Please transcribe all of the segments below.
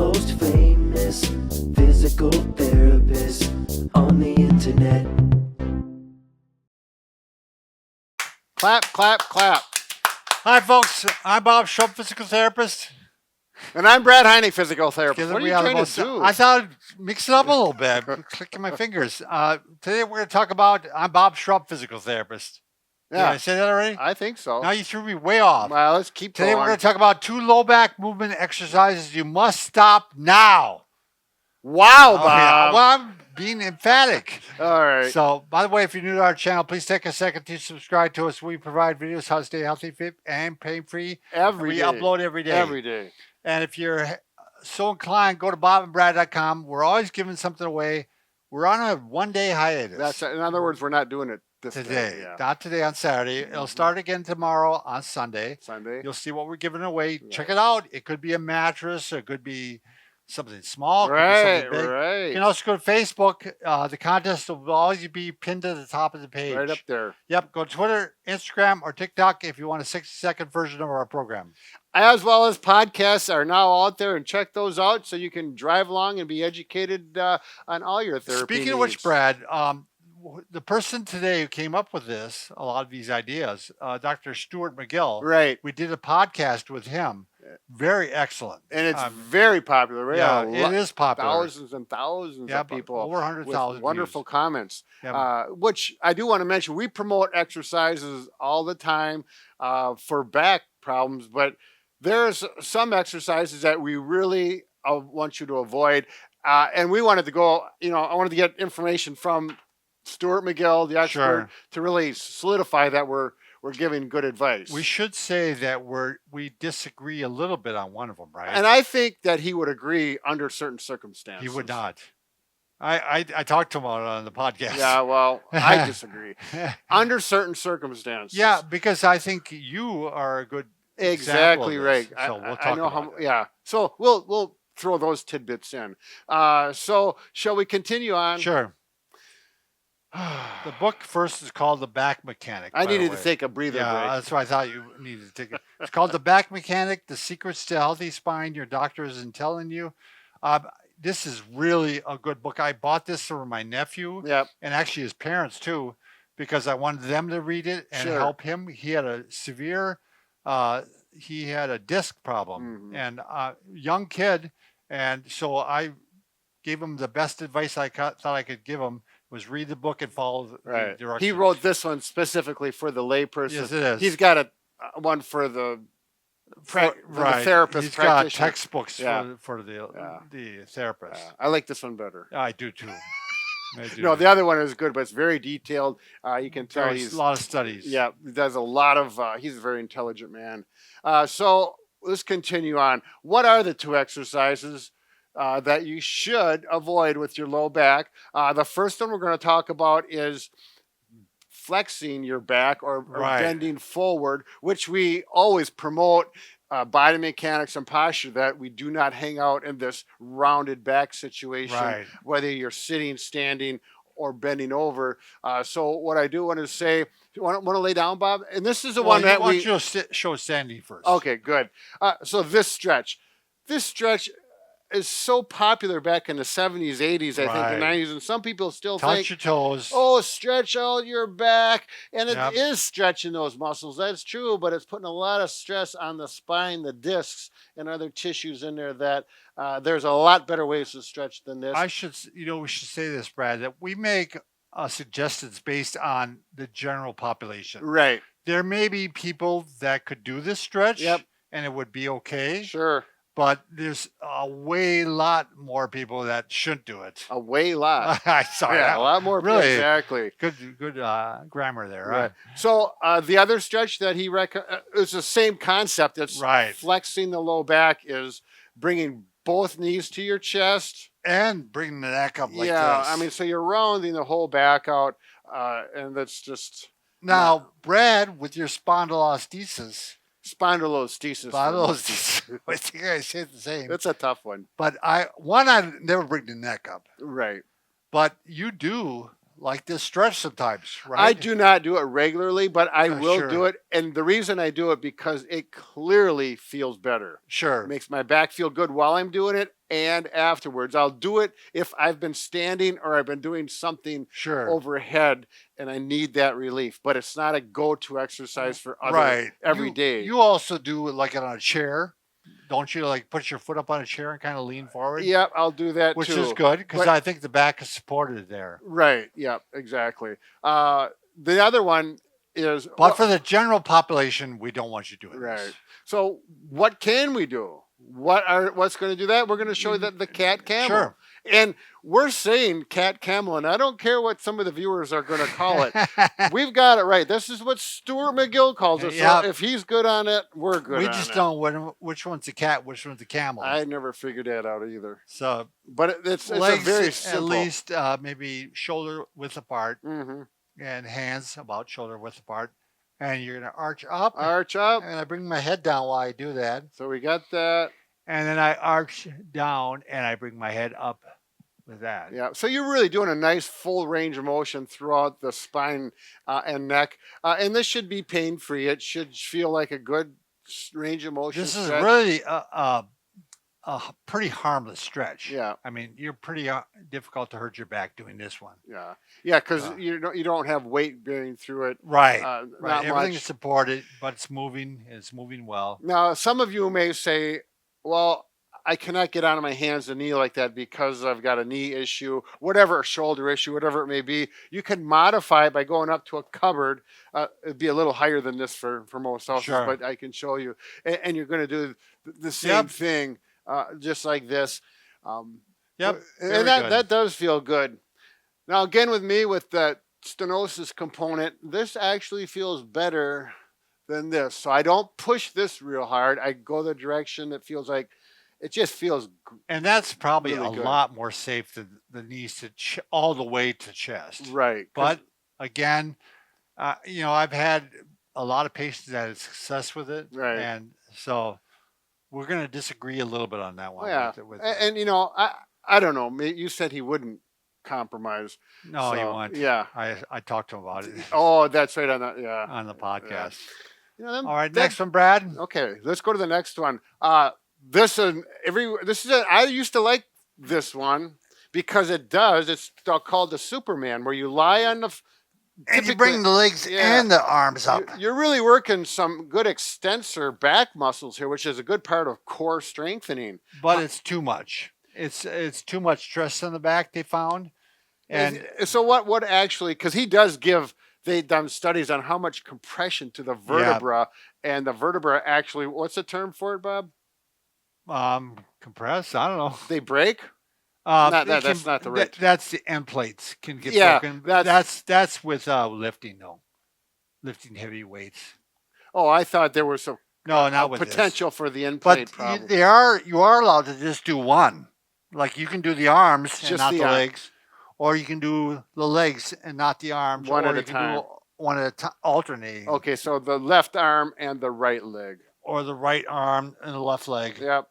most famous physical therapist on the internet. Clap, clap, clap. Hi, folks. I'm Bob Schrupp, physical therapist. And I'm Brad Heine, physical therapist. What are you trying to do? I thought I'd mix it up a little bit. Clicking my fingers. Today we're going to talk about I'm Bob Schrupp, physical therapist. Did I say that already? I think so. Now you threw me way off. Well, let's keep Today going. we're going to talk about 2 low back movement exercises you must stop now. Wow, Bob. Yeah. Well, I'm being emphatic. All right. So, by the way, if you're new to our channel, please take a second to subscribe to us. We provide videos how to stay healthy, fit, and pain-free. Every day. We upload every day. Every day. And if you're so inclined, go to bobandbrad.com. We're always giving something away. We're on a one-day hiatus. In other words, we're not doing it today. day. Yeah. Not today, on Saturday. It'll start again tomorrow on Sunday. You'll see what we're giving away. Right. Check it out. It could be a mattress. It could be something small. Right, something big. right. You can also go to Facebook. The contest will always be pinned to the top of the page. Right up there. Yep. Go to Twitter, Instagram, or TikTok if you want a 60-second version of our program. As well as podcasts are now out there, and check those out so you can drive along and be educated on all your therapy Speaking of which, Brad, the person today who came up with a lot of these ideas, Dr. Stuart Mcgill. Right. We did a podcast with him. Very excellent. And it's very popular. Right? Yeah, it is popular. Thousands and thousands of people. Over 100,000 wonderful comments. Yeah. Which I do want to mention, we promote exercises all the time for back problems, but there's some exercises that we really want you to avoid. And we wanted to go, I wanted to get information from Stuart Mcgill, the expert, to really solidify that we're giving good advice. We should say that we disagree a little bit on one of them, right? And I think that he would agree under certain circumstances. He would not. I talked to him on the podcast. Yeah, well, I disagree. Under certain circumstances. Yeah, because I think you are a good exactly example of right. this. So we'll talk I know about it. Yeah. So we'll throw those tidbits in. So shall we continue on? Sure. The book first is called The Back Mechanic. I needed to take a breather break. That's why I thought you needed to take it. It's called The Back Mechanic, The Secrets to a Healthy Spine Your Doctor Isn't Telling You. This is really a good book. I bought this for my nephew and actually his parents too, because I wanted them to read it and help him. He had a severe, he had a disc problem and young kid. And so I gave him the best advice I thought I could give him. Was read the book and follow the directions. He wrote this one specifically for the layperson. Yes, it is. He's got one for the therapist. He's got textbooks for the therapist. I like this one better. I do too. No, the other one is good, but it's very detailed. You can tell he's a lot of studies. Yeah, he does a lot of. He's a very intelligent man. So let's continue on. What are the 2 exercises that you should avoid with your low back? The first one we're going to talk about is flexing your back or bending forward, which we always promote body mechanics and posture, that we do not hang out in this rounded back situation, whether you're sitting, standing, or bending over. So what I do want to say, you want to lay down, Bob? And this is the one that we... you show standing first. Okay, good. So this stretch is so popular back in the 70s, 80s, I think, the 90s, and some people still touch your toes. Oh, stretch out your back, and it is stretching those muscles. That's true, but it's putting a lot of stress on the spine, the discs, and other tissues in there. That there's a lot better ways to stretch than this. We should say this, Brad, that we make suggestions based on the general population. Right. There may be people that could do this stretch, and it would be okay. Sure. But there's a lot more people that shouldn't do it. A lot. Sorry. Yeah, a lot more. Really. Exactly. Good grammar there. Right. So the other stretch that he recommends is the same concept. It's flexing the low back, is bringing both knees to your chest. And bringing the neck up like this. Yeah, I mean, so you're rounding the whole back out, and that's just... Now, Brad, with your spondylolisthesis... Spondylolisthesis. I think I say the same. That's a tough one. But I never bring the neck up. Right. But you do like this stretch sometimes, right? I do not do it regularly, but I will Sure. do it. And the reason I do it because it clearly feels better. Sure. It makes my back feel good while I'm doing it and afterwards. I'll do it if I've been standing or I've been doing something Sure. overhead and I need that relief. But it's not a go-to exercise for other Right. every day. You also do it like on a chair. Don't you like put your foot up on a chair and kind of lean forward? Yep, I'll do that Which too. is good because But- I think the back is supported there. Right. Yep. Exactly. The other one is But for the general population, we don't want you doing right. this. So what can we do? What's going to do that? We're going to show you the cat camel. Sure. And we're saying cat camel, and I don't care what some of the viewers are going to call it. We've got it right. This is what Stuart Mcgill calls it. Yep. So if he's good on it, we're good We on just it. don't know which one's the cat, which one's the camel. I never figured that out either. So But it's a legs very at simple. least maybe shoulder width apart Mm-hmm. and hands about shoulder width apart. And you're going to arch up. Arch up. And I bring my head down while I do that. So we got that. And then I arch down and I bring my head up with that. Yeah, so you're really doing a nice full range of motion throughout the spine and neck, and this should be pain free. It should feel like a good range of motion. This is stretch. really a pretty harmless stretch. Yeah. I mean, you're pretty difficult to hurt your back doing this one. yeah, because you don't have weight bearing through it. Right. Not Right. Everything's much. supported, but it's moving. It's moving well. Now, some of you may say, "Well, I cannot get on my hands and knee like that because I've got a knee issue, whatever, a shoulder issue, whatever it may be." You can modify it by going up to a cupboard. It'd be a little higher than this for most houses, Sure. but I can show you. And you're going to do the same thing, just like this. Yep. very And that good. does feel good. Now, again, with me, with that stenosis component, this actually feels better than this. So I don't push this real hard. I go the direction that feels like it just feels And that's probably really a good. lot more safe than the knees to all the way to chest. right. 'Cause- But again, I've had a lot of patients that had success with it. Right. And so we're going to disagree a little bit on that one. yeah. with And I don't know. You said he wouldn't compromise. no, you So, won't. Yeah. I talked to him about it Oh, that's right on that. Yeah. on the podcast. All All right, next one, Brad. Okay, let's go to the next one. I used to like this one because it's called the Superman, where you lie on the. And you bring the legs Yeah. and the arms up. You're really working some good extensor back muscles here, which is a good part of core strengthening. But it's too much. It's too much stress on the back, they found. And So what actually, because they've done studies on how much compression to the vertebra, and the vertebra actually, what's the term for it, Bob? compress, I don't know. They break? That's not the right. That's the end plates can get Yeah, broken. that's- That's with lifting though. Lifting heavy weights. Oh, I thought there was some No, not with this. potential for the end plate But problem. you are allowed to just do one. Like you can do the arms and Just not the the arm. legs, or you can do the legs and not the arms. One or at you a can time. Do one at a time, alternating. Okay, so the left arm and the right leg. Or the right arm and the left leg. Yep.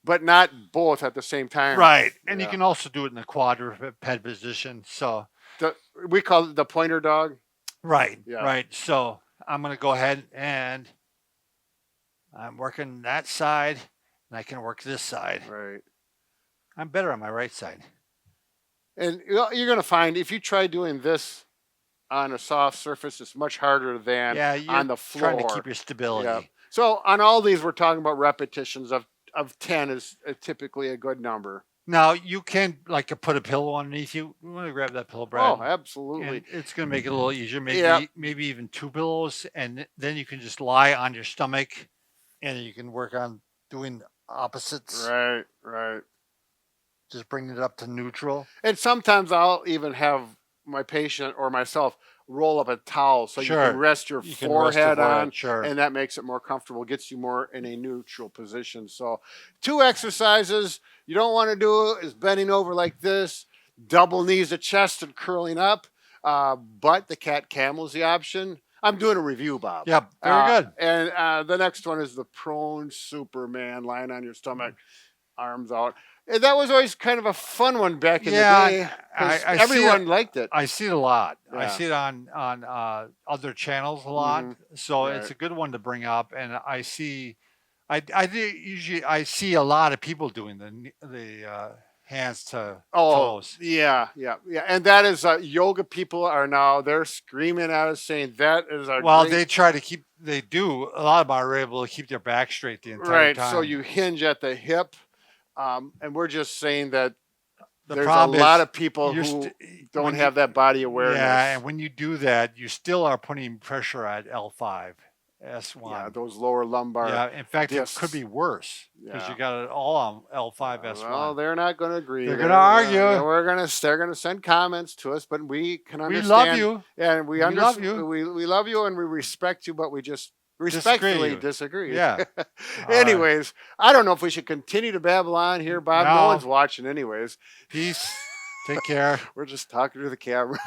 But not both at the same time. Right, and you Yeah. can also do it in the quadruped position. So We call it the pointer dog. right, Yeah. right. So I'm going to go ahead and I'm working that side, and I can work this side. Right. I'm better on my right side. And you're going to find if you try doing this on a soft surface, it's much harder than Yeah, you're on the floor. trying to keep your stability. Yeah. So on all these, we're talking about repetitions of 10 is typically a good number. Now you can put a pillow underneath you. You want to grab that pillow, Brad? Oh, absolutely. And it's going to make it a little easier. Maybe Yeah. maybe even two pillows, and then you can just lie on your stomach, and you can work on doing opposites. Right, right. Just bringing it up to neutral. And sometimes I'll even have my patient or myself roll up a towel so you Sure. can rest your You can rest forehead your forehead, on, sure. and that makes it more comfortable, gets you more in a neutral position. So 2 exercises you don't want to do is bending over like this, double knees to chest and curling up, but the cat camel is the option. I'm doing a review, Bob. Yeah, very good. And the next one is the prone Superman lying on your stomach. arms out. And that was always kind of a fun one back in the day. I Everyone liked it. I see it a lot. Yeah. I see it on other channels a lot. So Right. it's a good one to bring up. And I see, I do usually I see a lot of people doing the hands to toes. Yeah. And that is yoga people are now they're screaming at us saying that is a They try to keep. They do. A lot of them are able to keep their back straight the entire time. So you hinge at the hip, and we're just saying that there's a problem lot is of people who don't have that body awareness. Yeah, and when you do that, you still are putting pressure at L5, S1. Yeah, those lower lumbar. Yeah, in fact, discs. it could be worse because you got it all on L5, S1. Well, they're not going to agree. They're going to argue. They're going to send comments to us, but we can understand. We love you. Yeah, and we love you. We love you and we respect you, but we just respectfully disagree. Yeah. Anyways, I don't know if we should continue to babble on here, Bob. No one's watching anyways. Peace. Take care. We're just talking to the camera.